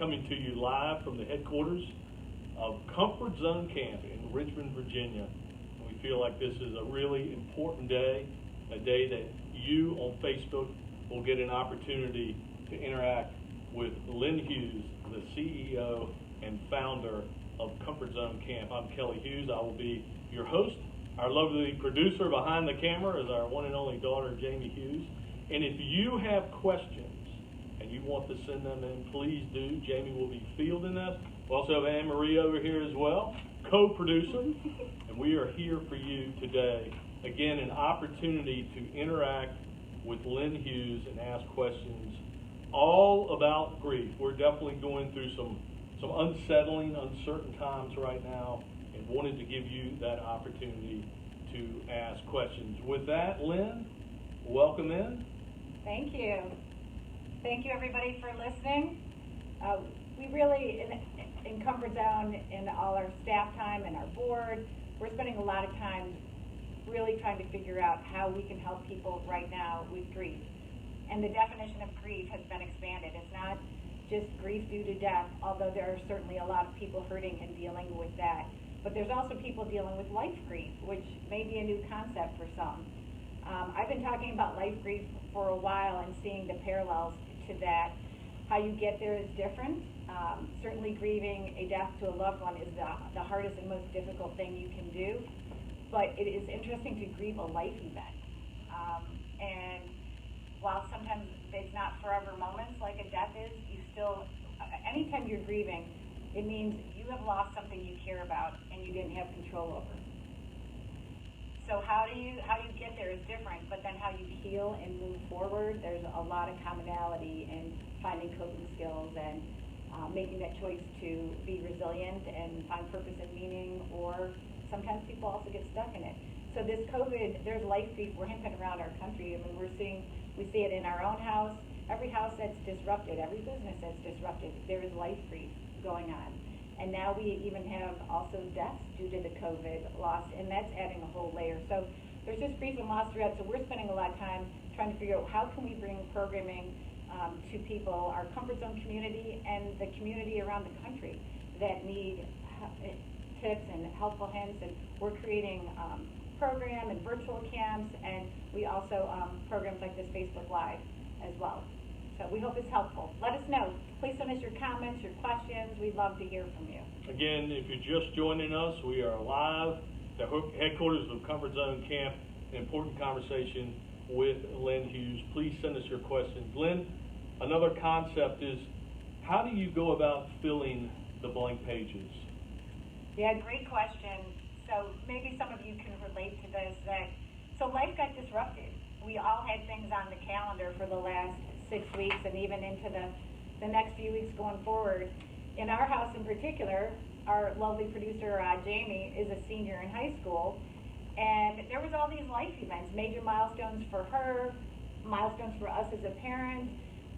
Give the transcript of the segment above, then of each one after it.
coming to you live from the headquarters of Comfort Zone Camp in Richmond, Virginia. We feel like this is a really important day, a day that you on Facebook will get an opportunity to interact with Lynne Hughes, the CEO and founder of Comfort Zone Camp. I'm Kelly Hughes. I will be your host. Our lovely producer behind the camera is our one and only daughter, Jamie Hughes. And if you have questions and you want to send them in, please do. Jamie will be fielding us. We also have Anne Marie over here as well, co-producer. And we are here for you today. Again, an opportunity to interact with Lynne Hughes and ask questions all about grief. We're definitely going through some unsettling, uncertain times right now, and wanted to give you that opportunity to ask questions. With that, Lynne, welcome in. Thank you. Thank you, everybody, for listening. We really, in Comfort Zone, in all our staff time and our board, we're spending a lot of time really trying to figure out how we can help people right now with grief. And the definition of grief has been expanded. It's not just grief due to death, although there are certainly a lot of people hurting and dealing with that. But there's also people dealing with life grief, which may be a new concept for some. I've been talking about life grief for a while and seeing the parallels to that. How you get there is different. Certainly grieving a death to a loved one is the hardest and most difficult thing you can do. But it is interesting to grieve a life event. And while sometimes it's not forever moments like a death is, you still, anytime you're grieving, it means you have lost something you care about and you didn't have control over. So how you get there is different, but then how you heal and move forward, there's a lot of commonality in finding coping skills and making that choice to be resilient and find purpose and meaning, or sometimes people also get stuck in it. So this COVID, there's life grief rampant around our country. I mean, we see it in our own house. Every house that's disrupted, every business that's disrupted, there is life grief going on. And now we even have also deaths due to the COVID loss, and that's adding a whole layer. So there's just grief and loss throughout. So we're spending a lot of time trying to figure out how can we bring programming to people, our Comfort Zone community and the community around the country that need tips and helpful hints. And we're creating program and virtual camps, and we also programs like this Facebook Live as well. So we hope it's helpful. Let us know. Please send us your comments, your questions. We'd love to hear from you. Again, if you're just joining us, we are live at the headquarters of Comfort Zone Camp, an important conversation with Lynne Hughes. Please send us your questions. Lynne, another concept is, how do you go about filling the blank pages? Yeah, great question. So maybe some of you can relate to this. So life got disrupted. We all had things on the calendar for the last 6 weeks and even into the next few weeks going forward. In our house in particular, our lovely producer, Jamie, is a senior in high school, and there was all these life events, major milestones for her, milestones for us as a parent,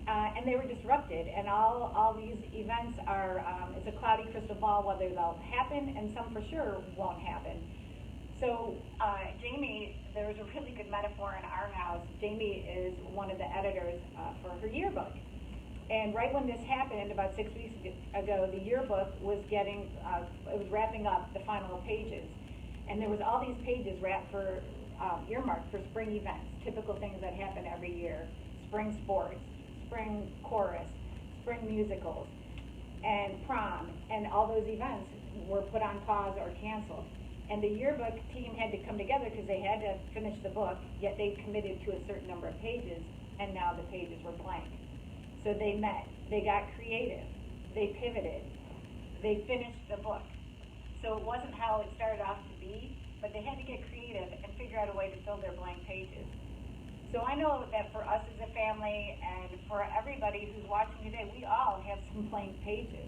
and they were disrupted. And all these events are, it's a cloudy crystal ball whether they'll happen, and some for sure won't happen. So Jamie, there was a really good metaphor in our house. Jamie is one of the editors for her yearbook. And right when this happened, about 6 weeks ago, the yearbook was it was wrapping up the final pages. And there was all these pages wrapped for, earmarked for spring events, typical things that happen every year. Spring sports, spring chorus, spring musicals, and prom. And all those events were put on pause or canceled. And the yearbook team had to come together because they had to finish the book, yet they committed to a certain number of pages, and now the pages were blank. So they met, they got creative, they pivoted, they finished the book. So it wasn't how it started off to be, but they had to get creative and figure out a way to fill their blank pages. So I know that for us as a family and for everybody who's watching today, we all have some blank pages.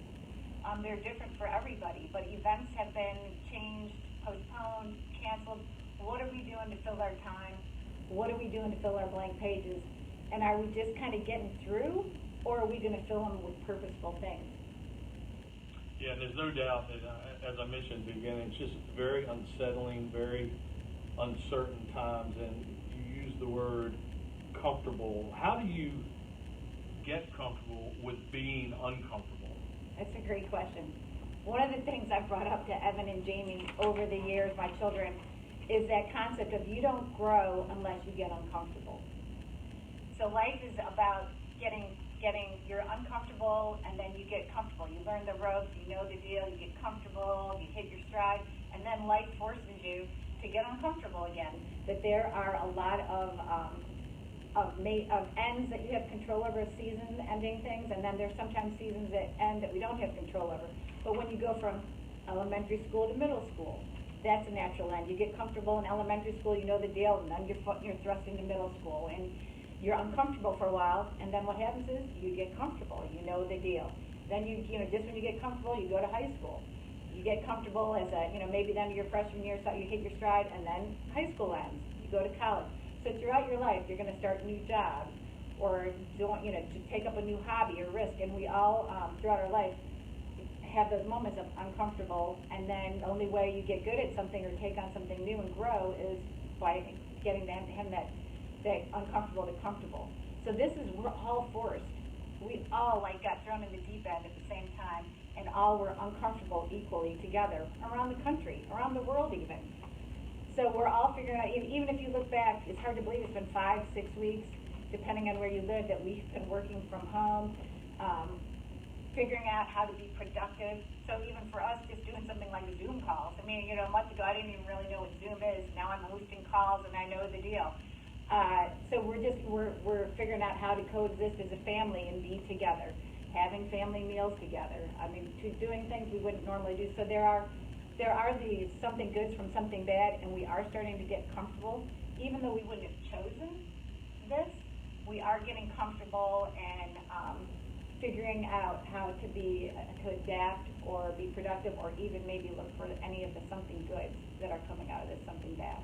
They're different for everybody, but events have been changed, postponed, canceled. What are we doing to fill our time? What are we doing to fill our blank pages? And are we just kind of getting through, or are we going to fill them with purposeful things? Yeah, and there's no doubt that, as I mentioned at the beginning, it's just very unsettling, very uncertain times, and you use the word comfortable. How do you get comfortable with being uncomfortable? great question. One of the things I've brought up to Evan and Jamie over the years, my children, is that concept of you don't grow unless you get uncomfortable. So life is about you're uncomfortable, and then you get comfortable. You learn the ropes, you know the deal, you get comfortable, you hit your stride, and then life forces you to get uncomfortable again. That there are a lot of ends that you have control over, season ending things, and then there's sometimes seasons that end that we don't have control over. But when you go from elementary school to middle school, that's a natural end. You get comfortable in elementary school, you know the deal, and then you're thrust into middle school, and you're uncomfortable for a while, and then what happens is you get comfortable, you know the deal. Then you just when you get comfortable, you go to high school. You get comfortable as maybe then your freshman year, so you hit your stride, and then high school ends. You go to college. So throughout your life, you're going to start new jobs, or to take up a new hobby or risk, and we all, throughout our life, have those moments of uncomfortable, and then the only way you get good at something or take on something new and grow is by getting him that uncomfortable to comfortable. So we're all forced. We all got thrown in the deep end at the same time, and all were uncomfortable equally together around the country, around the world even. So we're all figuring out, even if you look back, it's hard to believe it's been 5-6 weeks, depending on where you live, that we've been working from home, figuring out how to be productive. So even for us, just doing something like Zoom calls. I mean, a month ago, I didn't even really know what Zoom is. Now I'm hosting calls, and I know the deal. So we're figuring out how to coexist as a family and be together, having family meals together. I mean, doing things we wouldn't normally do. So there are these something goods from something bad, and we are starting to get comfortable. Even though we wouldn't have chosen this, we are getting comfortable and figuring out how to adapt or be productive, or even maybe look for any of the something good that are coming out of this something bad.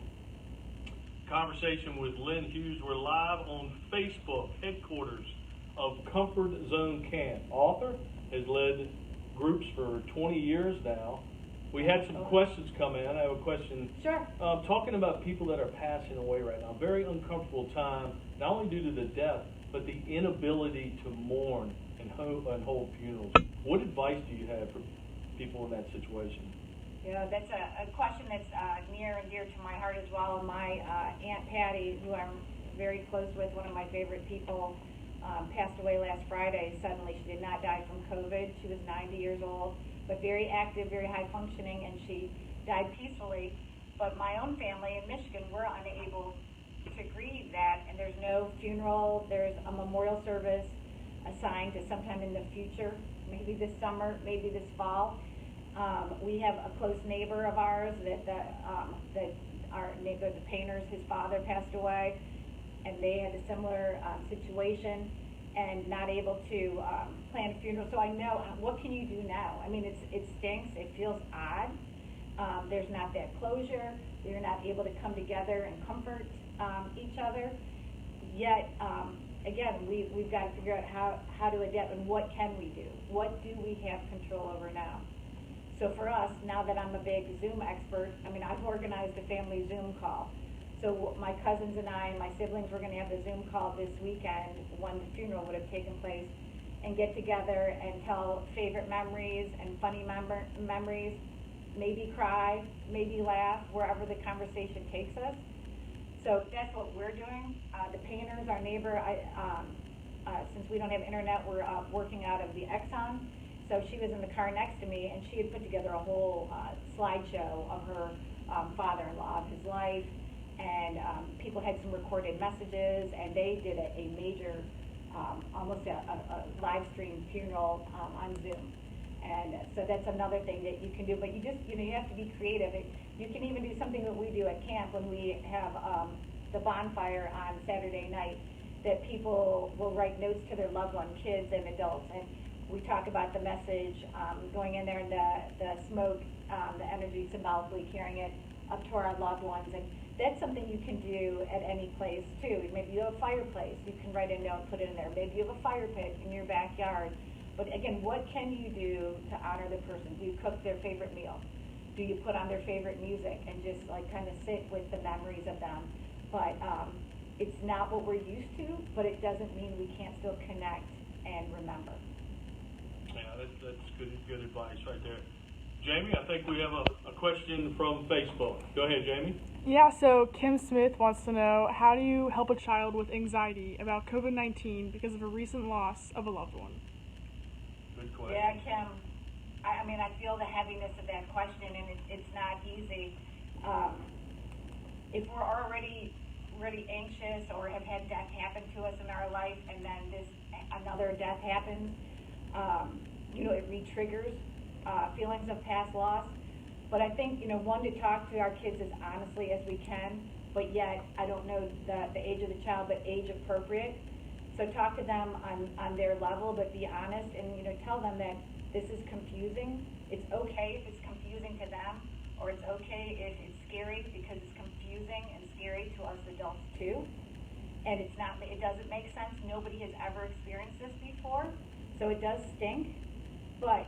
Conversation with Lynne Hughes. We're live on Facebook, headquarters of Comfort Zone Camp. Author, has led groups for 20 years now. We had some questions come in. I have a question. Sure. Talking about people that are passing away right now. Very uncomfortable time, not only due to the death, but the inability to mourn and hold funerals. What advice do you have for people in that situation? Yeah, that's a question that's near and dear to my heart as well. My Aunt Patty, who I'm very close with, one of my favorite people, passed away last Friday. Suddenly, she did not die from COVID. She was 90 years old, but very active, very high functioning, and she died peacefully. But my own family in Michigan, we're unable to grieve that, and there's no funeral. There's a memorial service assigned to sometime in the future, maybe this summer, maybe this fall. We have a close neighbor of ours that our neighbor, the painters, his father passed away, and they had a similar situation and not able to plan a funeral. So I know, what can you do now? I mean, it stinks. It feels odd. There's not that closure. You're not able to come together and comfort each other. Yet, again, we've got to figure out how to adapt, and what can we do? What do we have control over now? So for us, now that I'm a big Zoom expert, I mean, I've organized a family Zoom call. So my cousins and I and my siblings were going to have a Zoom call this weekend when the funeral would have taken place, and get together and tell favorite memories and funny memories, maybe cry, maybe laugh, wherever the conversation takes us. So that's what we're doing. The painters, our neighbor, since we don't have internet, we're working out of the Exxon. So she was in the car next to me, and she had put together a whole slideshow of her father-in-law, of his life, and people had some recorded messages, and they did a major, almost a live stream funeral on Zoom. And so that's another thing that you can do, but you have to be creative. You can even do something that we do at camp when we have the bonfire on Saturday night, that people will write notes to their loved ones, kids and adults, and we talk about the message going in there, and the smoke, the energy symbolically carrying it up to our loved ones. And that's something you can do at any place too. Maybe you have a fireplace, you can write a note, put it in there. Maybe you have a fire pit in your backyard. But again, what can you do to honor the person? Do you cook their favorite meal? Do you put on their favorite music and just kind of sit with the memories of them? But it's not what we're used to, but it doesn't mean we can't still connect and remember. Yeah, that's good advice right there. Jamie, I think we have a question from Facebook. Go ahead, Jamie. Yeah, so Kim Smith wants to know, how do you help a child with anxiety about COVID-19 because of a recent loss of a loved one? Good question. Yeah, Kim, I mean, I feel the heaviness of that question, and it's not easy. If we're already really anxious or have had death happen to us in our life, and then another death happens, it re-triggers feelings of past loss. But I think, one, to talk to our kids as honestly as we can, but yet, I don't know the age of the child, but age appropriate. So talk to them on their level, but be honest, and, tell them that this is confusing. It's okay if it's confusing to them, or it's okay if it's scary, because it's confusing and scary to us adults too. And it doesn't make sense. Nobody has ever experienced this before, so it does stink. But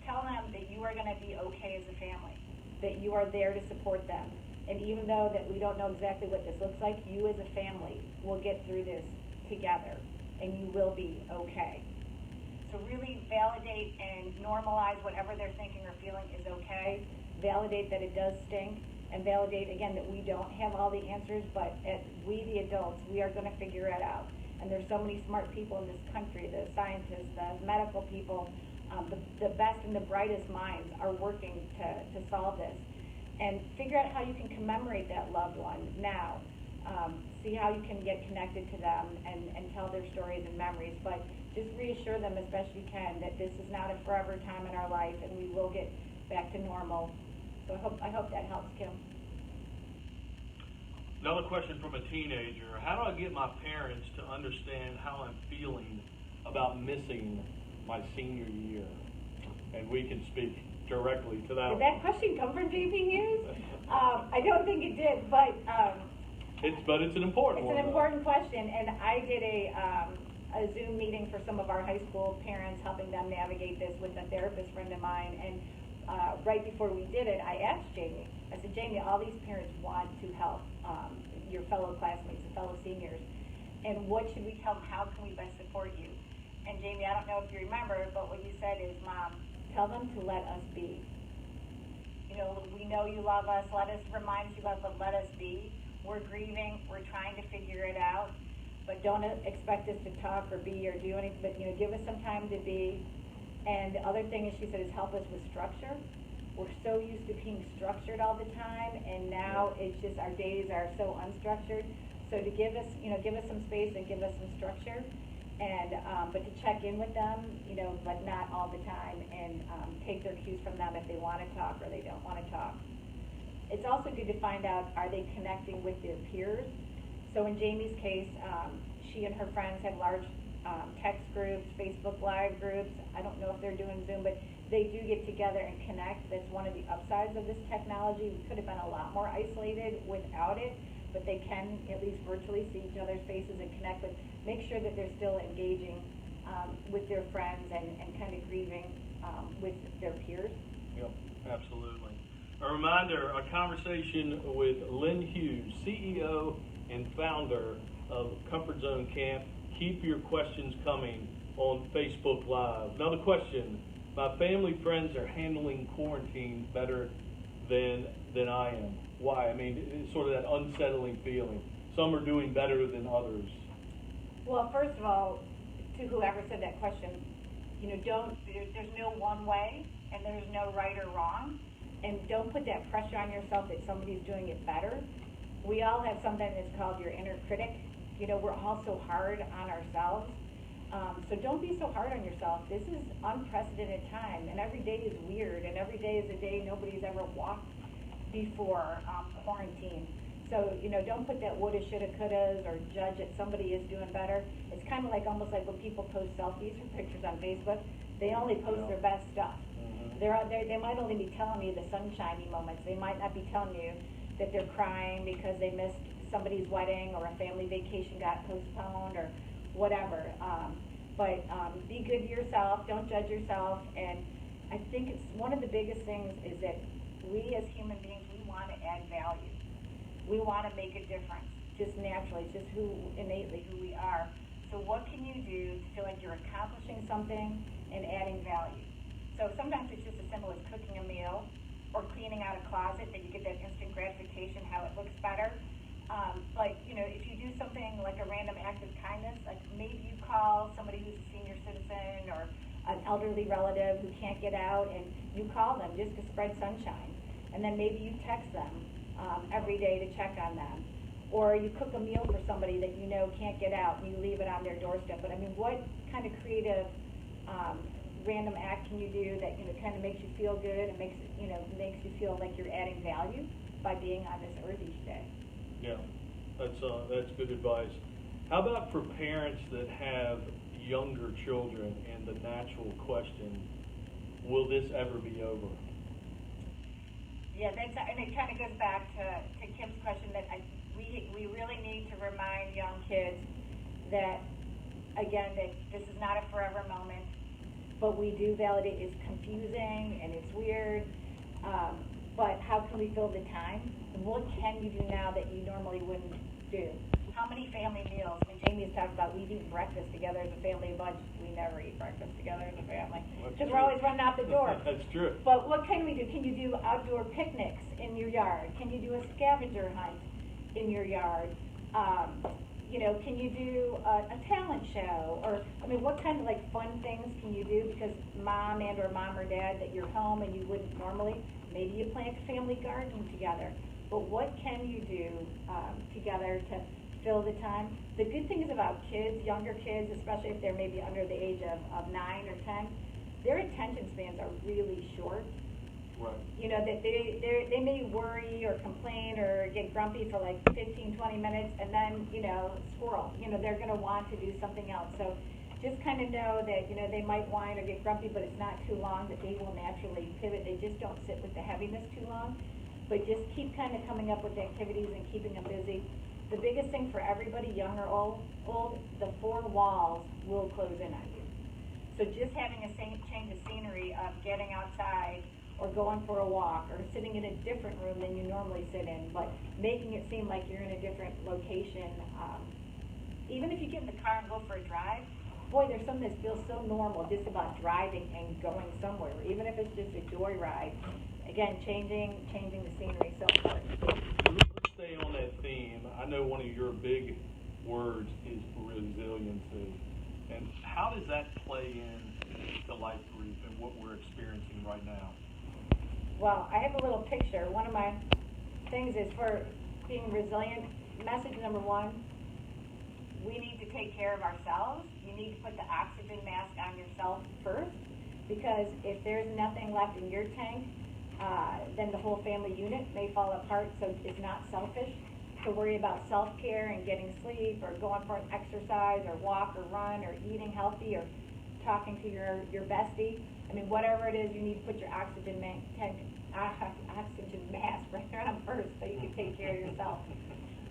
tell them that you are going to be okay as a family, that you are there to support them. And even though that we don't know exactly what this looks like, you as a family will get through this together, and you will be okay. So really validate and normalize whatever they're thinking or feeling is okay. Validate that it does stink, and validate, again, that we don't have all the answers, but we, the adults, we are going to figure it out. And there's so many smart people in this country, the scientists, the medical people, the best and the brightest minds are working to solve this. And figure out how you can commemorate that loved one now. See how you can get connected to them and tell their stories and memories. But just reassure them as best you can that this is not a forever time in our life, and we will get back to normal. So I hope that helps, Kim. Another question from a teenager. How do I get my parents to understand how I'm feeling about missing my senior year? And we can speak directly to that. Did that question come from J.P. Hughes? I don't think it did, but it's an important one. It's an important question, and I did a Zoom meeting for some of our high school parents, helping them navigate this with a therapist friend of mine. And right before we did it, I asked Jamie. I said, Jamie, all these parents want to help your fellow classmates and fellow seniors, and what should we tell them? How can we best support you? And Jamie, I don't know if you remember, but what you said is, Mom, tell them to let us be. We know you love us. Remind us you love us, but let us be. We're grieving. We're trying to figure it out. But don't expect us to talk or be or do anything. But, give us some time to be. And the other thing, as she said, is help us with structure. We're so used to being structured all the time, and now it's just our days are so unstructured. So to give us some space and give us some structure. And but to check in with them, but not all the time, and take their cues from them if they want to talk or they don't want to talk. It's also good to find out, are they connecting with their peers? So in Jamie's case, she and her friends have large text groups, Facebook Live groups. I don't know if they're doing Zoom, but they do get together and connect. That's one of the upsides of this technology. We could have been a lot more isolated without it, but they can at least virtually see each other's faces and connect with. Make sure that they're still engaging with their friends and kind of grieving with their peers. Yep, absolutely. A reminder, a conversation with Lynne Hughes, CEO and founder of Comfort Zone Camp. Keep your questions coming on Facebook Live. Another question. My family friends are handling quarantine better than I am. Why? I mean, it's sort of that unsettling feeling. Some are doing better than others. Well, first of all, to whoever said that question, there's no one way, and there's no right or wrong, and don't put that pressure on yourself that somebody's doing it better. We all have something that's called your inner critic. We're all so hard on ourselves, so don't be so hard on yourself. This is unprecedented time, and every day is weird, and every day is a day nobody's ever walked before quarantine. So, don't put that woulda, shoulda, couldas, or judge that somebody is doing better. It's kind of almost like when people post selfies or pictures on Facebook, they only post their best stuff. Mm-hmm. They might only be telling you the sunshiny moments. They might not be telling you that they're crying because they missed somebody's wedding or a family vacation got postponed or whatever. But be good to yourself. Don't judge yourself. And I think it's one of the biggest things is that we as human beings, we want to add value. We want to make a difference, just naturally, just innately who we are. So what can you do to feel like you're accomplishing something and adding value. So sometimes it's just as simple as cooking a meal or cleaning out a closet that you get that instant gratification, how it looks better. Like, you know, if you do something like a random act of kindness, like maybe you call somebody who's a senior citizen or an elderly relative who can't get out, and you call them just to spread sunshine. And then maybe you text them every day to check on them. Or you cook a meal for somebody that you know can't get out, and you leave it on their doorstep. But I mean, what kind of creative random act can you do that, you know, kind of makes you feel good and makes you feel like you're adding value by being on this earth each day? Yeah, that's good advice. How about for parents that have younger children, and the natural question, will this ever be over? Yeah, and it kind of goes back to Kim's question that we really need to remind young kids that, again, that this is not a forever moment, but we do validate it's confusing and it's weird, but how can we fill the time? What can you do now that you normally wouldn't do? How many family meals? I mean, Jamie has talked about we've eaten breakfast together as a family bunch. We never eat breakfast together as a family because we're always running out the door. That's true. But what can we do? Can you do outdoor picnics in your yard? Can you do a scavenger hunt in your yard? You know, can you do a talent show? Or, I mean, what kind of like fun things can you do? Because mom or dad that you're home and you wouldn't normally. Maybe you plant a family garden together. But what can you do together to fill the time? The good thing is about kids, younger kids, especially if they're maybe under the age of 9 or 10, their attention spans are really short. Right. You know, that they may worry or complain or get grumpy for like 15, 20 minutes, and then, you know, squirrel. You know, they're going to want to do something else. So just kind of know that, you know, they might whine or get grumpy, but it's not too long, that they will naturally pivot. They just don't sit with the heaviness too long. But just keep kind of coming up with activities and keeping them busy. The biggest thing for everybody, young or old, the 4 walls will close in on you. So just having a change of scenery of getting outside or going for a walk or sitting in a different room than you normally sit in, but making it seem like you're in a different location. Even if you get in the car and go for a drive, boy, there's something that feels so normal just about driving and going somewhere, even if it's just a joyride. Again, changing the scenery, so important. Let's stay on that theme. I know one of your big words is resiliency. And how does that play in to Life Group and what we're experiencing right now? Well, I have a little picture. One of my things is for being resilient. Message number 1, we need to take care of ourselves. You need to put the oxygen mask on yourself first, because if there's nothing left in your tank, then the whole family unit may fall apart. So it's not selfish to worry about self-care and getting sleep or going for an exercise or walk or run or eating healthy or talking to your bestie. I mean, whatever it is, you need to put your oxygen mask right on first so you can take care of yourself.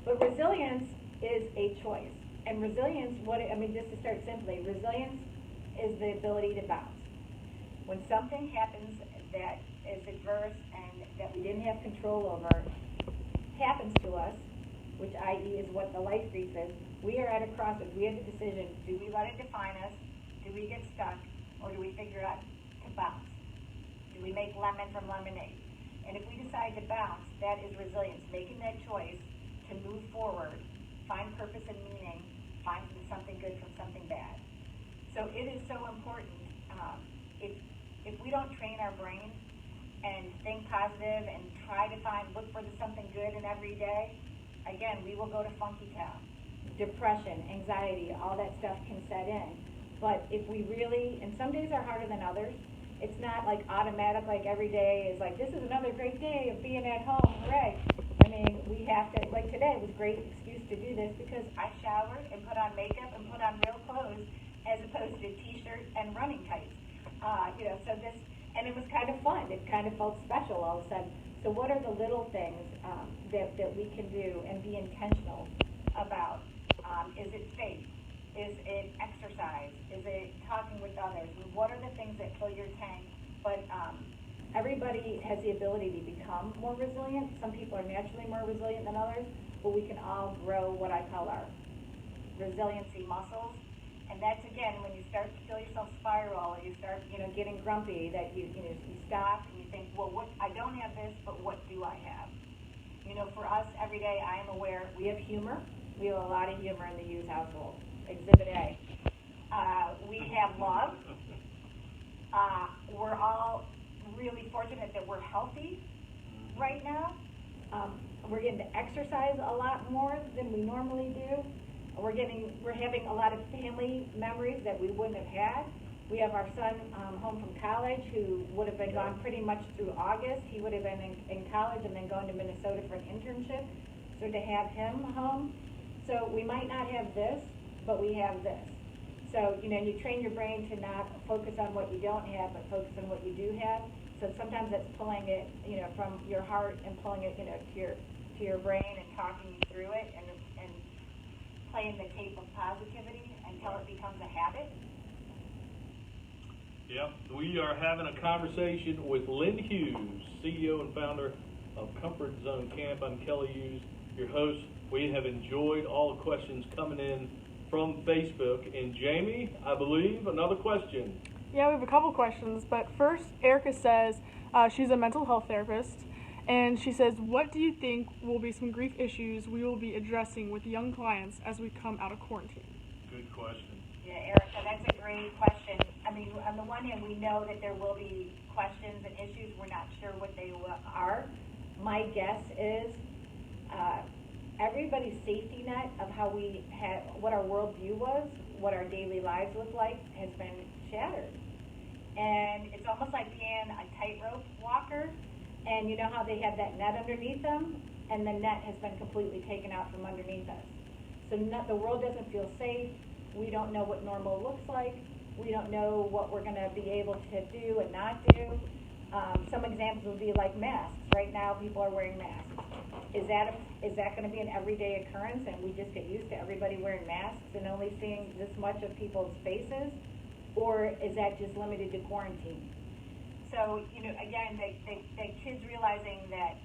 But resilience is a choice. And resilience, just to start simply, resilience is the ability to bounce. When something happens that is adverse and that we didn't have control over happens to us, which i.e. is what the life grief is, we are at a crossroads. We have the decision, do we let it define us? Do we get stuck? Or do we figure out to bounce? Do we make lemon from lemonade? And if we decide to bounce, that is resilience, making that choice to move forward, find purpose and meaning, find something good from something bad. So it is so important. If we don't train our brain and think positive and try to look for something good in every day, again, we will go to funky town. Depression, anxiety, all that stuff can set in. But if we really, and some days are harder than others, it's not like automatic, like every day is like, this is another great day of being at home, hooray. I mean, we have to, like today was a great excuse to do this because I showered and put on makeup and put on real clothes as opposed to a t-shirt and running tights. And it was kind of fun. It kind of felt special all of a sudden. So what are the little things that we can do and be intentional about? Is it faith? Is it exercise? Is it talking with others? What are the things that fill your tank? But everybody has the ability to become more resilient. Some people are naturally more resilient than others, but we can all grow what I call our resiliency muscles. And that's, again, when you start to feel yourself spiral, or you start, getting grumpy, that you stop and you think, well, I don't have this, but what do I have? For us, every day, I am aware we have humor. We have a lot of humor in the Hughes household. Exhibit A. We have love. We're all really fortunate that we're healthy right now. We're getting to exercise a lot more than we normally do. We're having a lot of family memories that we wouldn't have had. We have our son home from college, who would have been gone pretty much through August. He would have been in college and then going to Minnesota for an internship. So to have him home, so we might not have this, but we have this. So you train your brain to not focus on what you don't have, but focus on what you do have. So sometimes that's pulling it, from your heart and pulling it, to your brain and talking you through it and playing the tape of positivity until it becomes a habit. Yep, we are having a conversation with Lynne Hughes, CEO and founder of Comfort Zone Camp. I'm Kelly Hughes, your host. We have enjoyed all the questions coming in from Facebook. And Jamie, I believe, another question. Yeah, we have a couple questions, but first, Erica says she's a mental health therapist, and she says, what do you think will be some grief issues we will be addressing with young clients as we come out of quarantine? Good question. Yeah, Erica, that's a great question. I mean, on the one hand, we know that there will be questions and issues. We're not sure what they are. My guess is everybody's safety net of how we had, what our worldview was, what our daily lives look like, has been shattered. And it's almost like being a tightrope walker, and you know how they had that net underneath them, and the net has been completely taken out from underneath us. So the world doesn't feel safe. We don't know what normal looks like. We don't know what we're going to be able to do and not do. Some examples would be like masks. Right now, people are wearing masks. Is that going to be an everyday occurrence, and we just get used to everybody wearing masks and only seeing this much of people's faces? Or is that just limited to quarantine? So, again, the kids realizing that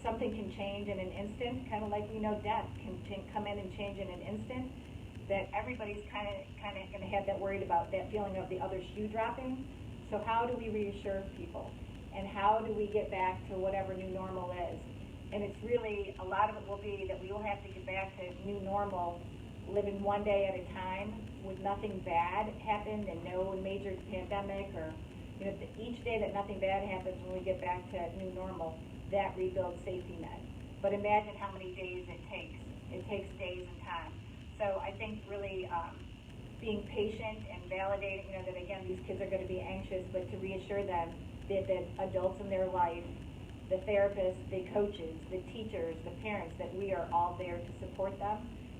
something can change in an instant, kind of like we know death can come in and change in an instant, that everybody's kind of going to have that worried about that feeling of the other shoe dropping. So how do we reassure people? And how do we get back to whatever new normal is? And it's really, a lot of it will be that we will have to get back to new normal, living one day at a time with nothing bad happened and no major pandemic, or each day that nothing bad happens, when we get back to new normal, that rebuilds safety net. But imagine how many days it takes. It takes days and time. So I think really being patient and validating, that again, these kids are going to be anxious, but to reassure them that the adults in their life, the therapists, the coaches, the teachers, the parents, that we are all there to support them,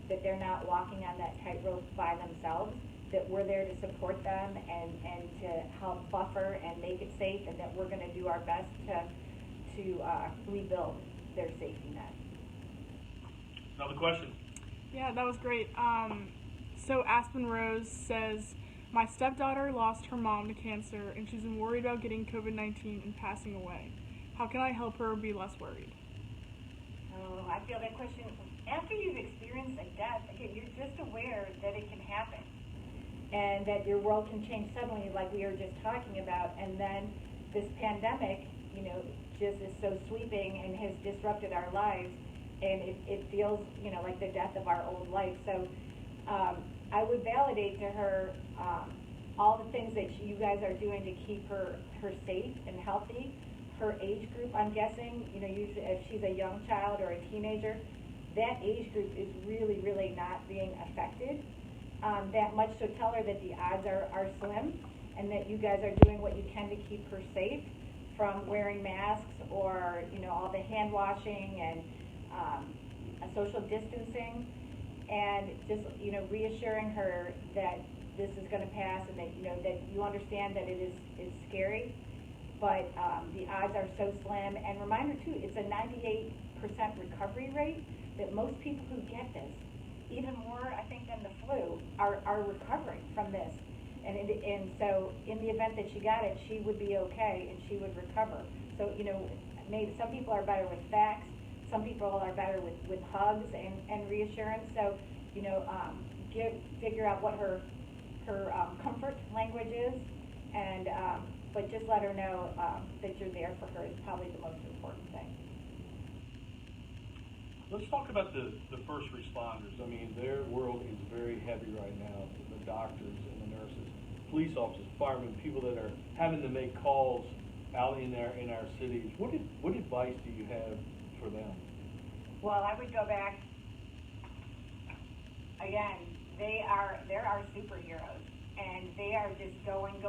that they're not walking on that tightrope by themselves, that we're there to support them and to help buffer and make it safe, and that we're going to do our best to rebuild their safety net. Another question. Yeah, that was great. So Aspen Rose says, my stepdaughter lost her mom to cancer, and she's been worried about getting COVID-19 and passing away. How can I help her be less worried? Oh, I feel that question. After you've experienced a death, again, you're just aware that it can happen, and that your world can change suddenly, like we were just talking about. And then this pandemic, just is so sweeping and has disrupted our lives, and it feels, like the death of our old life. So I would validate to her all the things that you guys are doing to keep her safe and healthy. Her age group, I'm guessing, usually if she's a young child or a teenager, that age group is really, really not being affected that much. So tell her that the odds are slim, and that you guys are doing what you can to keep her safe, from wearing masks or, all the hand washing and social distancing, and just, reassuring her that this is going to pass, and that, that you understand that it's scary, but the odds are so slim. And remind her too, it's a 98% recovery rate, that most people who get this, even more, I think, than the flu, are recovering from this. And so in the event that she got it, she would be okay and she would recover. So, maybe some people are better with facts, some people are better with hugs and reassurance. So, figure out what her her comfort language is, and but just let her know that you're there for her is probably the most important thing. Let's talk about the first responders. I mean, their world is very heavy right now. The doctors and the nurses, police officers, firemen, people that are having to make calls out in our cities. What advice do you have for them? Well, I would go back again. They're our superheroes, and they are just going.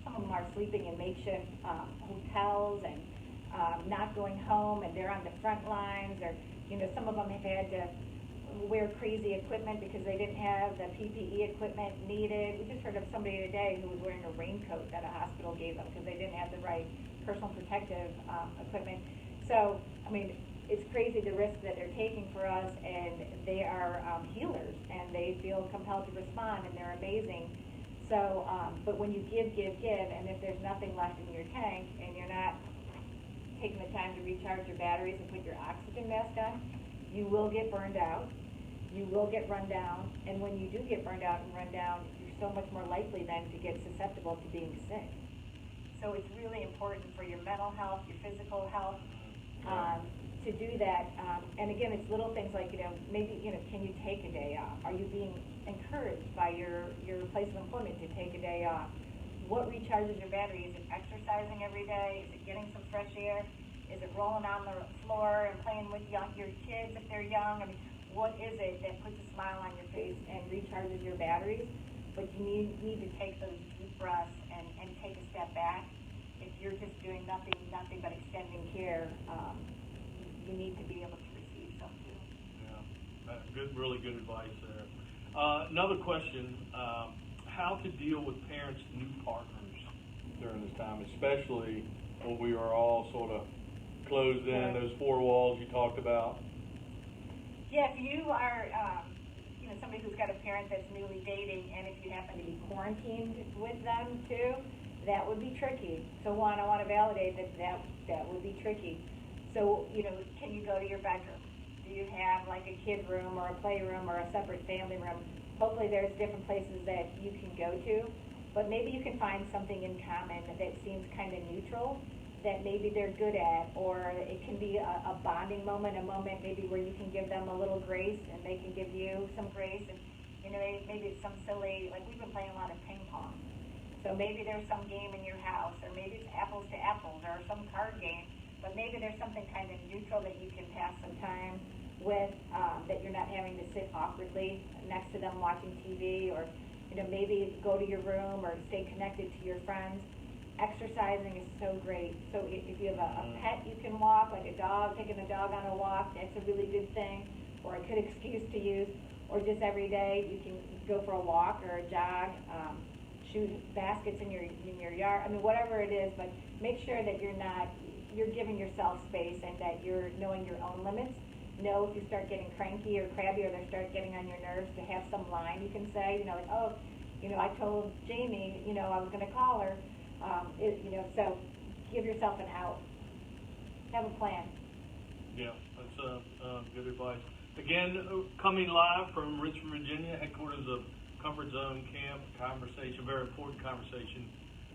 Some of them are sleeping in makeshift hotels and not going home, and they're on the front lines. Or some of them have had to wear crazy equipment because they didn't have the PPE equipment needed. We just heard of somebody today who was wearing a raincoat that a hospital gave them because they didn't have the right personal protective equipment. So, I mean, it's crazy the risk that they're taking for us, and they are healers, and they feel compelled to respond, and they're amazing. So, but when you give, and if there's nothing left in your tank, and you're not taking the time to recharge your batteries and put your oxygen mask on, you will get burned out. You will get run down, and when you do get burned out and run down, you're so much more likely then to get susceptible to being sick. So it's really important for your mental health, your physical health, to do that. And again, it's little things like, maybe, can you take a day off? Are you being encouraged by your place of employment to take a day off? What recharges your battery? Is it exercising every day? Is it getting some fresh air? Is it rolling on the floor and playing with your kids if they're young? I mean, what is it that puts a smile on your face and recharges your batteries? But you need to take those deep breaths and take a step back. If you're just doing nothing but extending care, you need to be able to receive some too. Yeah, really good advice there. Another question, how to deal with parents' new partners during this time, especially when we are all sort of closed in, those four walls you talked about? Yeah, if you are somebody who's got a parent that's newly dating, and if you happen to be quarantined with them too, that would be tricky. So one, I want to validate that would be tricky. So, can you go to your bedroom? Do you have like a kid room or a playroom or a separate family room? Hopefully there's different places that you can go to, but maybe you can find something in common that seems kind of neutral that maybe they're good at, or it can be a bonding moment, a moment maybe where you can give them a little grace and they can give you some grace. And, maybe it's some silly, like we've been playing a lot of ping pong. So maybe there's some game in your house, or maybe it's apples to apples, or some card game. But maybe there's something kind of neutral that you can pass some time with, that you're not having to sit awkwardly next to them watching TV, or maybe go to your room or stay connected to your friends. Exercising is so great. So if you have a pet you can walk, like a dog, taking a dog on a walk, that's a really good thing, or a good excuse to use. Or just every day you can go for a walk or a jog, shoot baskets in your yard. I mean, whatever it is, but make sure that you're giving yourself space, and that you're knowing your own limits. Know if you start getting cranky or crabby, or they start getting on your nerves, to have some line you can say, like, I told Jamie, I was going to call her, so give yourself an out. Have a plan. Yeah, that's good advice. Again, coming live from Richmond, Virginia, headquarters of Comfort Zone Camp, very important conversation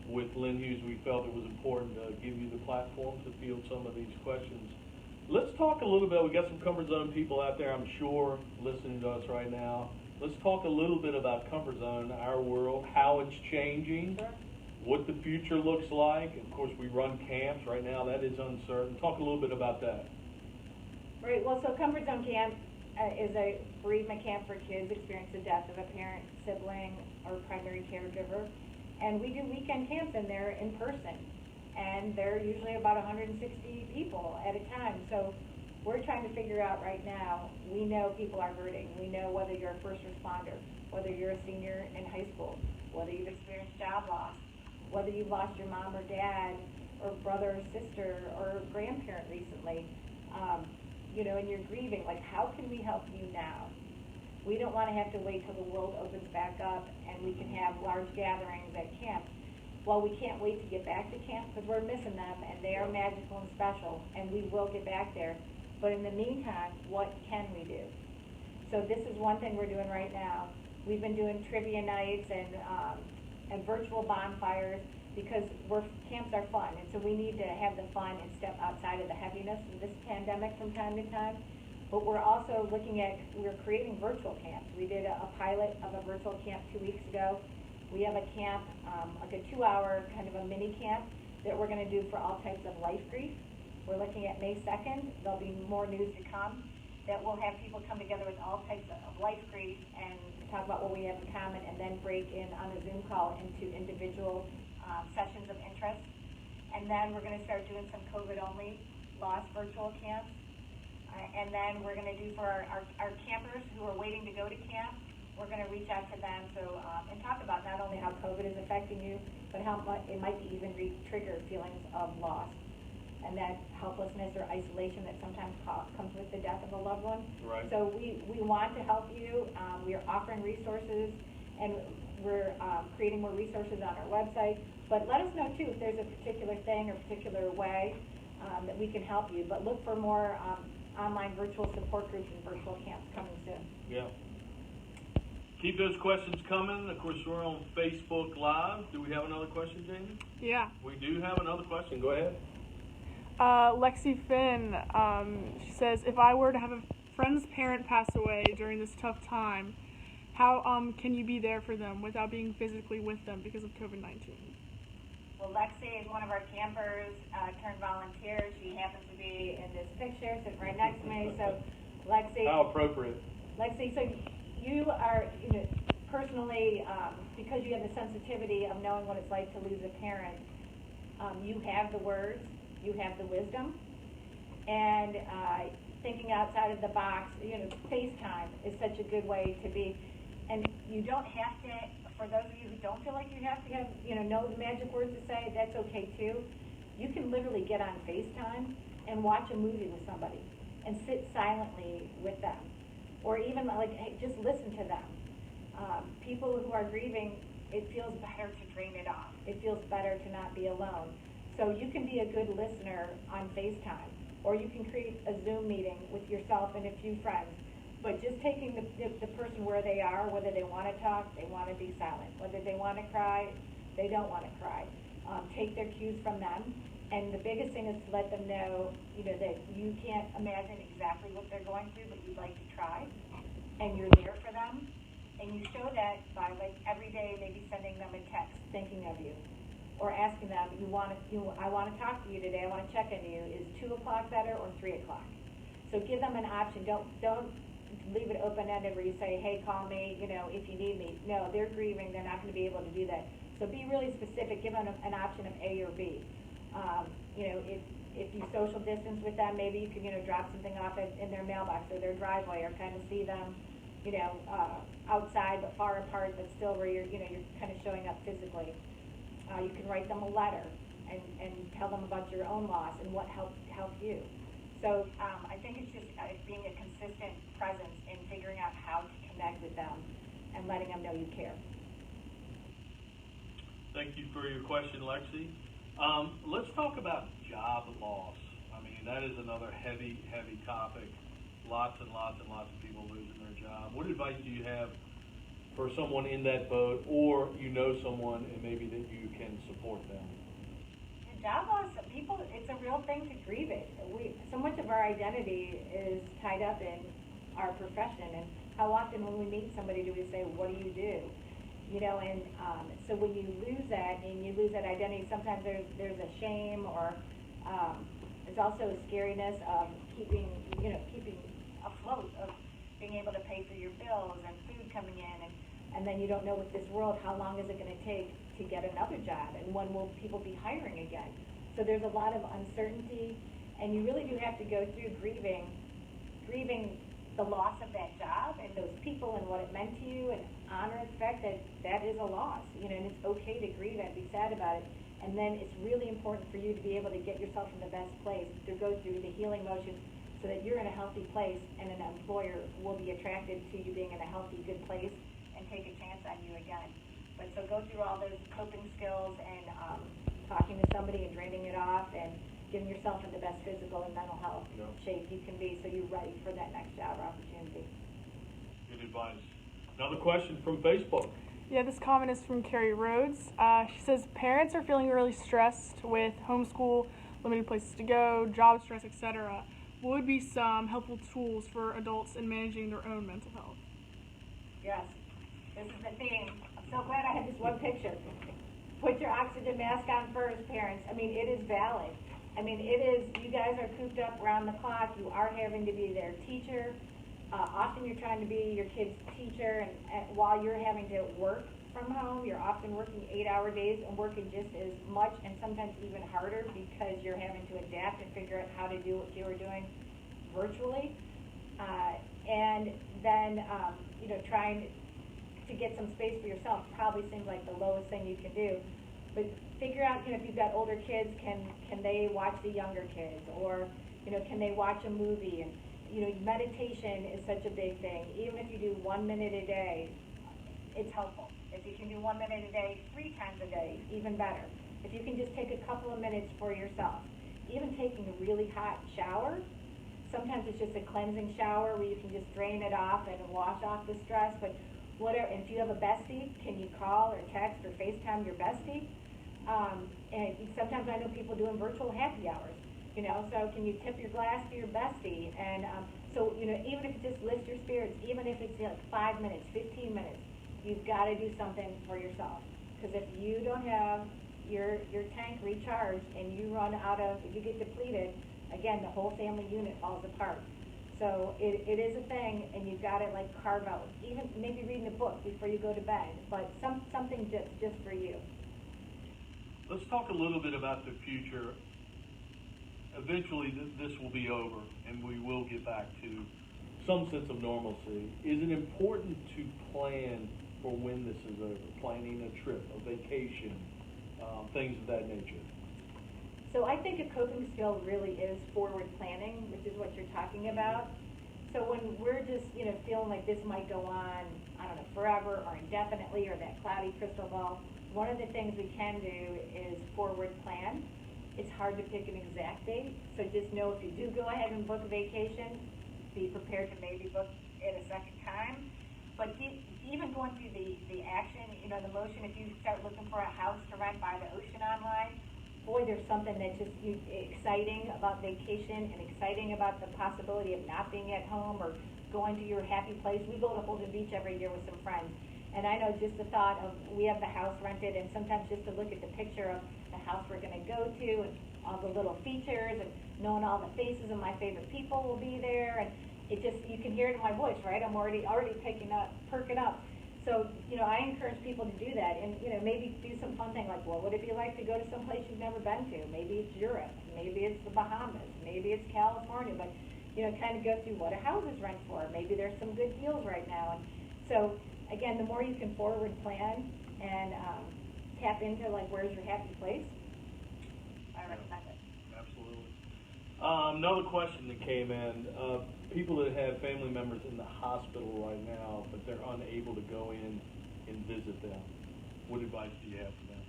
with Lynne Hughes. We felt it was important to give you the platform to field some of these questions. Let's talk a little bit. We got some Comfort Zone people out there, I'm sure, listening to us right now. Let's talk a little bit about Comfort Zone, our world, how it's changing, what the future looks like. Of course, we run camps right now. That is uncertain. Talk a little bit about that. Right. Well, so Comfort Zone Camp is a bereavement camp for kids experiencing the death of a parent, sibling, or primary caregiver. And we do weekend camps in there in person. And they're usually about 160 people at a time. So we're trying to figure out right now, we know people are hurting. We know whether you're a first responder, whether you're a senior in high school, whether you've experienced job loss, whether you've lost your mom or dad, or brother or sister, or grandparent recently, and you're grieving. Like, how can we help you now? We don't want to have to wait till the world opens back up and we can have large gatherings at camp. Well, we can't wait to get back to camp because we're missing them, and they are magical and special, and we will get back there. But in the meantime, what can we do? So this is one thing we're doing right now. We've been doing trivia nights and virtual bonfires because camps are fun, and so we need to have the fun and step outside of the heaviness of this pandemic from time to time. But we're also we're creating virtual camps. We did a pilot of a virtual camp 2 weeks ago. We have a camp, like a 2-hour kind of a mini camp that we're going to do for all types of life grief. We're looking at May 2nd. There'll be more news to come. That we'll have people come together with all types of life grief and talk about what we have in common, and then break in on a Zoom call into individual sessions of interest. And then we're going to start doing some COVID-only lost virtual camps. And then we're going to do for our campers who are waiting to go to camp, we're going to reach out to them and talk about not only how COVID is affecting you, but how much it might even trigger feelings of loss and that helplessness or isolation that sometimes comes with the death of a loved one. Right. So we want to help you. We are offering resources, and we're creating more resources on our website. But let us know, too, if there's a particular thing or particular way that we can help you. But look for more online virtual support groups and virtual camps coming soon. Yeah. Keep those questions coming. Of course, we're on Facebook Live. Do we have another question, Jamie? Yeah. We do have another question. Go ahead. Lexi Finn, she says, if I were to have a friend's parent pass away during this tough time, how can you be there for them without being physically with them because of COVID-19? Well, Lexi is one of our campers turned volunteer. She happens to be in this picture, sitting right next to me. So, Lexi. How appropriate. Lexi, so you are, personally, because you have the sensitivity of knowing what it's like to lose a parent, you have the words, you have the wisdom, and thinking outside of the box, FaceTime is such a good way to be. And you don't have to, for those of you who don't feel like you have to have, know the magic words to say, that's okay too. You can literally get on FaceTime and watch a movie with somebody and sit silently with them. Or even hey, just listen to them. People who are grieving, it feels better to drain it off. It feels better to not be alone. So you can be a good listener on FaceTime, or you can create a Zoom meeting with yourself and a few friends. But just taking the person where they are, whether they want to talk, they want to be silent. Whether they want to cry, they don't want to cry. Take their cues from them. And the biggest thing is to let them know, that you can't imagine exactly what they're going through, but you'd like to try, and you're there for them. And you show that by every day, maybe sending them a text, thinking of you, or asking them, I want to talk to you today. I want to check on you. Is 2 o'clock better or 3 o'clock? So give them an option. Don't leave it open-ended where you say, hey, call me, if you need me. No, they're grieving. They're not going to be able to do that. So be really specific. Give them an option of A or B. If you social distance with them, maybe you can, drop something off in their mailbox or their driveway, or kind of see them, outside but far apart, but still where you're kind of showing up physically. You can write them a letter and tell them about your own loss and what helped you. So I think it's just being a consistent presence in figuring out how to connect with them and letting them know you care. Thank you for your question, Lexi. Let's talk about job loss. I mean, that is another heavy topic. Lots and lots and lots of people losing their job. What advice do you have for someone in that boat, or someone and maybe that you can support them? Job loss, it's a real thing to grieve it. So much of our identity is tied up in our profession, and how often when we meet somebody do we say, what do you do? So when you lose that and you lose that identity, sometimes there's a shame, or there's also a scariness of keeping afloat, of being able to pay for your bills and food coming in, and then you don't know with this world, how long is it going to take to get another job, and when will people be hiring again? So there's a lot of uncertainty, and you really do have to go through grieving the loss of that job and those people and what it meant to you, and honor the fact that that is a loss, and it's okay to grieve and be sad about it. And then it's really important for you to be able to get yourself in the best place, to go through the healing motion, so that you're in a healthy place, and an employer will be attracted to you being in a healthy, good place and take a chance on you again. But so go through all those coping skills and talking to somebody and draining it off and getting yourself in the best physical and mental health shape you can be, so you're ready for that next job opportunity. Good advice. Another question from Facebook. Yeah, this comment is from Carrie Rhodes. She says, parents are feeling really stressed with homeschool, limited places to go, job stress, etc. What would be some helpful tools for adults in managing their own mental health? Yes, this is the theme. I'm so glad I had this one picture. Put your oxygen mask on first, parents. I mean, it is valid. I mean, it is, you guys are cooped up around the clock. You are having to be their teacher. Often you're trying to be your kid's teacher, and while you're having to work from home, you're often working 8-hour days and working just as much and sometimes even harder because you're having to adapt and figure out how to do what you were doing virtually. And then, trying to get some space for yourself probably seems like the lowest thing you can do. But figure out, if you've got older kids, can they watch the younger kids? Or, can they watch a movie? And, meditation is such a big thing. Even if you do 1 minute a day, it's helpful. If you can do 1 minute a day, 3 times a day, even better. If you can just take a couple of minutes for yourself. Even taking a really hot shower, sometimes it's just a cleansing shower where you can just drain it off and wash off the stress. But whatever, and if you have a bestie, can you call or text or FaceTime your bestie? And sometimes I know people doing virtual happy hours. So can you tip your glass to your bestie? And so, even if it just lifts your spirits, even if it's like 5 minutes, 15 minutes, you've got to do something for yourself. Because if you don't have your tank recharged and you run out of, if you get depleted, again, the whole family unit falls apart. So it is a thing, and you've got to carve out, even maybe reading a book before you go to bed, but something just for you. Let's talk a little bit about the future. Eventually, this will be over, and we will get back to some sense of normalcy. Is it important to plan for when this is over? Planning a trip, a vacation, things of that nature. So I think a coping skill really is forward planning, which is what you're talking about. So when we're just, feeling like this might go on, I don't know, forever or indefinitely, or that cloudy crystal ball, one of the things we can do is forward plan. It's hard to pick an exact date, so just know if you do go ahead and book a vacation, be prepared to maybe book it a second time. But even going through the action, the motion, if you start looking for a house to rent by the ocean online, boy, there's something that's just exciting about vacation and exciting about the possibility of not being at home or going to your happy place. We go to Holden Beach every year with some friends. And I know just the thought of, we have the house rented, and sometimes just to look at the picture of the house we're going to go to and all the little features and knowing all the faces of my favorite people will be there. And it just, you can hear it in my voice, right? I'm already perking up. So, I encourage people to do that and, maybe do some fun thing like, what would it be like to go to some place you've never been to? Maybe it's Europe, maybe it's the Bahamas, maybe it's California, but, kind of go through what a houses rent for. Maybe there's some good deals right now. And so, again, the more you can forward plan and tap into, where's your happy place, I recommend it. Absolutely. Another question that came in, people that have family members in the hospital right now, but they're unable to go in and visit them. What advice do you have for them?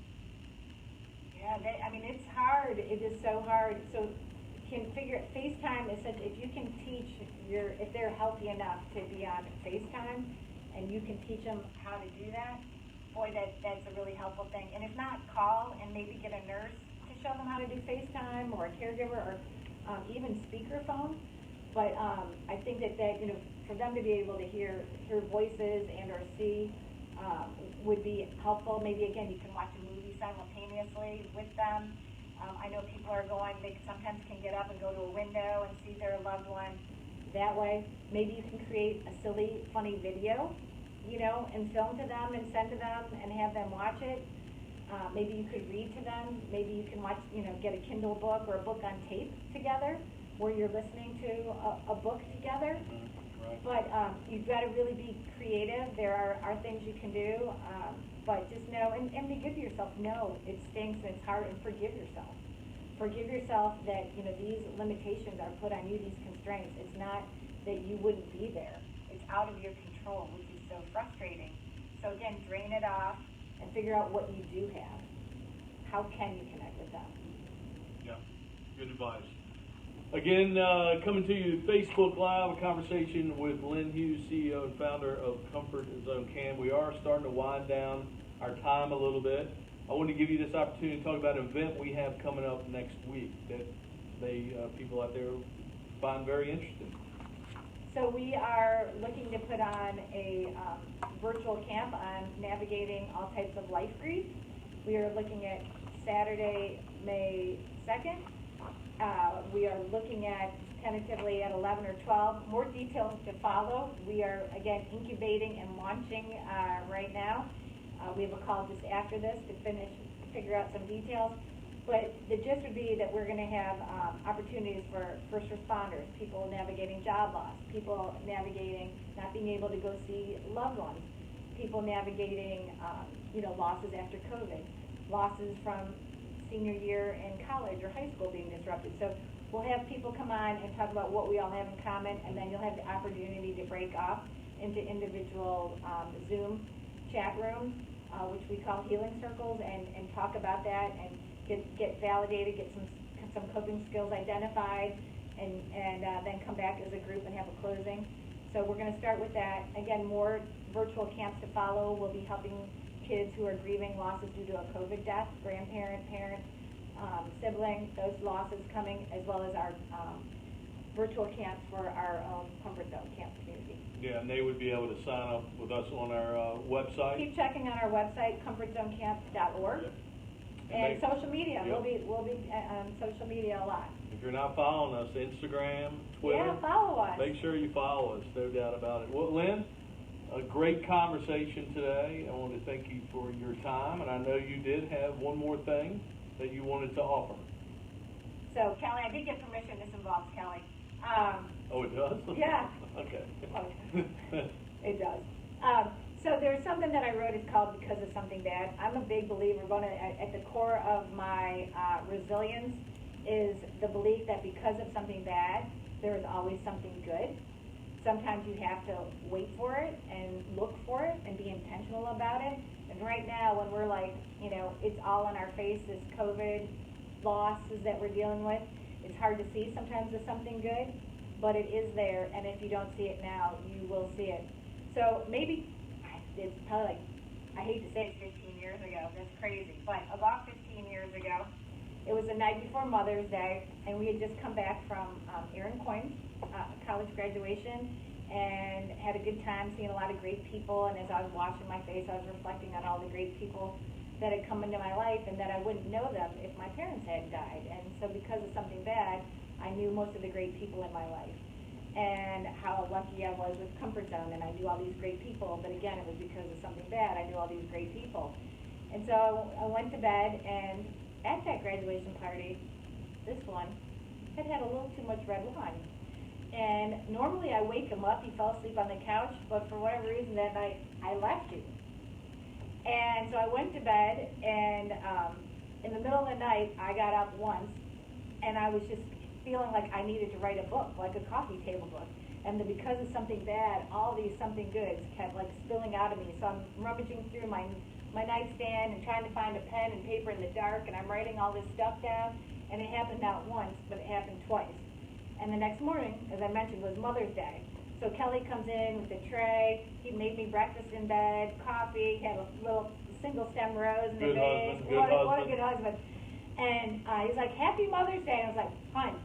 Yeah, it's hard. It is so hard. So FaceTime is such, if you can teach if they're healthy enough to be on FaceTime, and you can teach them how to do that, boy, that's a really helpful thing. And if not, call and maybe get a nurse to show them how to do FaceTime, or a caregiver, or even speakerphone. But I think that for them to be able to hear voices and or see would be helpful. Maybe, again, you can watch a movie simultaneously with them. I know people are they sometimes can get up and go to a window and see their loved one that way. Maybe you can create a silly, funny video, and film to them and send to them and have them watch it. Maybe you could read to them. Maybe you can watch, get a Kindle book or a book on tape together where you're listening to a book together. Right. But you've got to really be creative. There are things you can do, but just know and be good to yourself. Know it stinks and it's hard, and forgive yourself. Forgive yourself that these limitations are put on you, these constraints. It's not that you wouldn't be there. It's out of your control, which is so frustrating. So again, drain it off and figure out what you do have. How can you connect with them? Yeah, good advice. Again, coming to you Facebook Live, a conversation with Lynne Hughes, CEO and founder of Comfort Zone Camp. We are starting to wind down our time a little bit. I want to give you this opportunity to talk about an event we have coming up next week that people out there find very interesting. So we are looking to put on a virtual camp on navigating all types of life grief. We are looking at Saturday, May 2nd. We are looking at tentatively at 11 or 12. More details to follow. We are, again, incubating and launching right now. We have a call just after this to figure out some details. But the gist would be that we're going to have opportunities for first responders, people navigating job loss, people navigating not being able to go see loved ones, people navigating losses after COVID, losses from senior year in college or high school being disrupted. So we'll have people come on and talk about what we all have in common, and then you'll have the opportunity to break off into individual Zoom chat rooms, which we call healing circles, and talk about that and get validated, get some coping skills identified, and then come back as a group and have a closing. So we're going to start with that. Again, more virtual camps to follow. We'll be helping kids who are grieving losses due to a COVID death, grandparent, parent, sibling, those losses coming, as well as our virtual camps for our own Comfort Zone camp community. Yeah, and they would be able to sign up with us on our website. Keep checking on our website, comfortzonecamp.org. And social media. Yep. We'll be on social media a lot. If you're not following us, Instagram, Twitter, yeah, follow us. Make sure you follow us, no doubt about it. Well, Lynne, a great conversation today. I want to thank you for your time, and I know you did have one more thing that you wanted to offer. So, Kelly, I did get permission. This involves Kelly. Oh, it does? Yeah. Okay. It does. So there's something that I wrote. It's called Because of Something Bad. I'm a big believer. At the core of my resilience is the belief that because of something bad, there is always something good. Sometimes you have to wait for it and look for it and be intentional about it. And right now, when we're like, it's all in our face, this COVID losses that we're dealing with, it's hard to see sometimes there's something good, but it is there. And if you don't see it now, you will see it. So maybe it's probably I hate to say it, 15 years ago. That's crazy. But about 15 years ago, it was the night before Mother's Day, and we had just come back from Aaron Coyne's college graduation and had a good time seeing a lot of great people. And as I was washing my face, I was reflecting on all the great people that had come into my life and that I wouldn't know them if my parents had died. And so because of something bad, I knew most of the great people in my life and how lucky I was with Comfort Zone, and I knew all these great people. But again, it was because of something bad. I knew all these great people. And so I went to bed, and at that graduation party, this one had a little too much red wine. And normally I wake him up, he fell asleep on the couch, but for whatever reason that night, I left him. And so I went to bed, and in the middle of the night, I got up once, and I was just feeling like I needed to write a book, like a coffee table book. And because of something bad, all these something goods kept like spilling out of me. So I'm rummaging through my nightstand and trying to find a pen and paper in the dark, and I'm writing all this stuff down. And it happened not once, but it happened twice. And the next morning, as I mentioned, was Mother's Day. So Kelly comes in with a tray. He made me breakfast in bed, coffee, had a little single stem rose in the vase. What a good husband. And he's like, Happy Mother's Day. And I was like, Hon,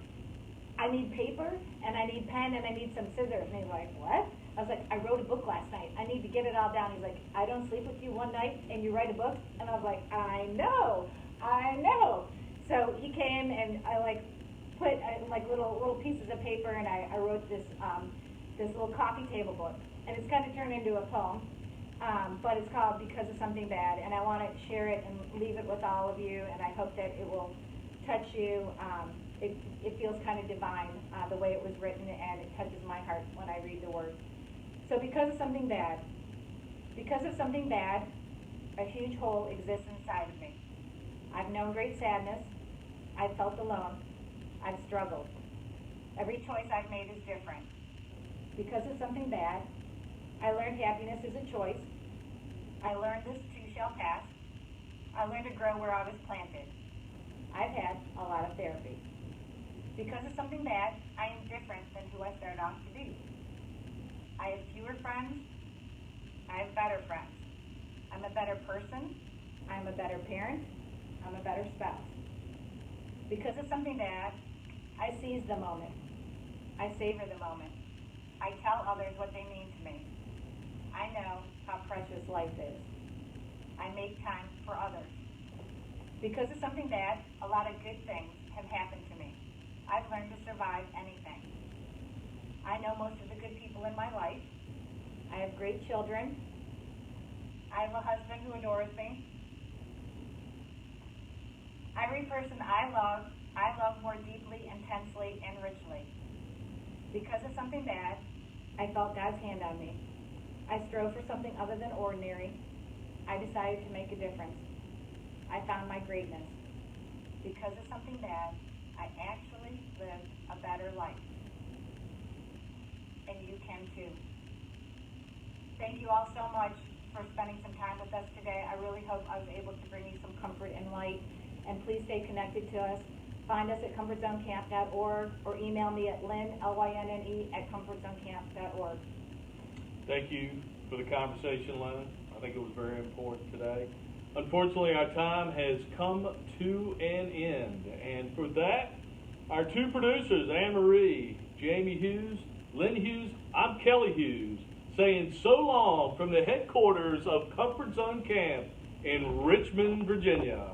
I need paper, and I need pen, and I need some scissors. And he's like, what? I was like, I wrote a book last night. I need to get it all down. He's like, I don't sleep with you one night, and you write a book? And I was like, I know. So he came, and I put little pieces of paper, and I wrote this little coffee table book. And it's kind of turned into a poem, but it's called Because of Something Bad. And I want to share it and leave it with all of you, and I hope that it will touch you. It feels kind of divine, the way it was written, and it touches my heart when I read the words. So because of something bad, a huge hole exists inside of me. I've known great sadness. I've felt alone. I've struggled. Every choice I've made is different. Because of something bad, I learned happiness is a choice. I learned this too shall pass. I learned to grow where I was planted. I've had a lot of therapy. Because of something bad, I am different than who I started off to be. I have fewer friends. I have better friends. I'm a better person. I'm a better parent. I'm a better spouse. Because of something bad, I seize the moment. I savor the moment. I tell others what they mean to me. I know how precious life is. I make time for others. Because of something bad, a lot of good things have happened to me. I've learned to survive anything. I know most of the good people in my life. I have great children. I have a husband who adores me. Every person I love more deeply, intensely, and richly. Because of something bad, I felt God's hand on me. I strove for something other than ordinary. I decided to make a difference. I found my greatness. Because of something bad, I actually lived a better life. And you can too. Thank you all so much for spending some time with us today. I really hope I was able to bring you some comfort and light. And please stay connected to us. Find us at comfortzonecamp.org or email me at Lynne, L-Y-N-N-E, @comfortzonecamp.org. Thank you for the conversation, Lynne. I think it was very important today. Unfortunately, our time has come to an end. And for that, our two producers, Anne Marie, Jamie Hughes, Lynne Hughes, I'm Kelly Hughes, saying so long from the headquarters of Comfort Zone Camp in Richmond, Virginia.